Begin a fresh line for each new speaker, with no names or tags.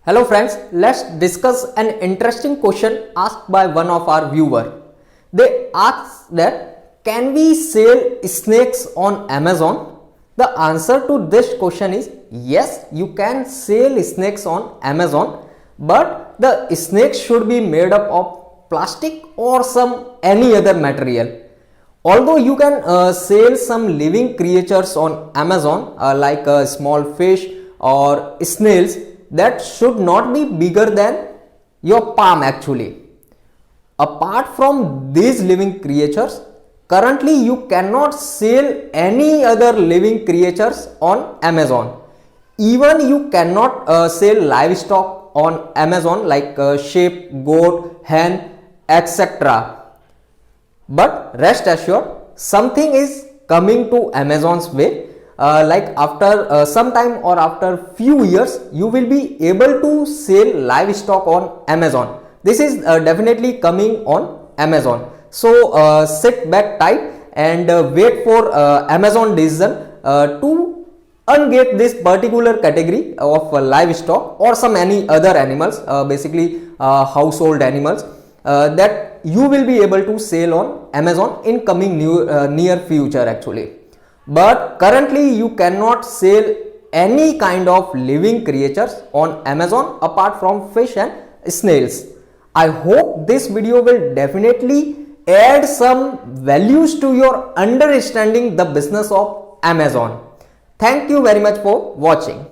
Hello friends, let's discuss an interesting question asked by one of our viewer. They asked that can we sell snakes on Amazon? The answer to this question is yes, you can sell snakes on Amazon, but the snakes should be made up of plastic or some any other material. Although you can sell some living creatures on Amazon like a small fish or snails, that should not be bigger than your palm actually. Apart from these living creatures, currently you cannot sell any other living creatures on Amazon. Even you cannot sell livestock on Amazon like sheep, goat, hen, etc. But rest assured, something is coming to Amazon's way. Like after some time or after few years, you will be able to sell livestock on Amazon. This is definitely coming on Amazon. So sit back tight and wait for Amazon decision to ungate this particular category of livestock or some any other animals, basically household animals that you will be able to sell on Amazon in coming near future actually. But currently you cannot sell any kind of living creatures on Amazon apart from fish and snails. I hope this video will definitely add some values to your understanding the business of Amazon. Thank you very much for watching.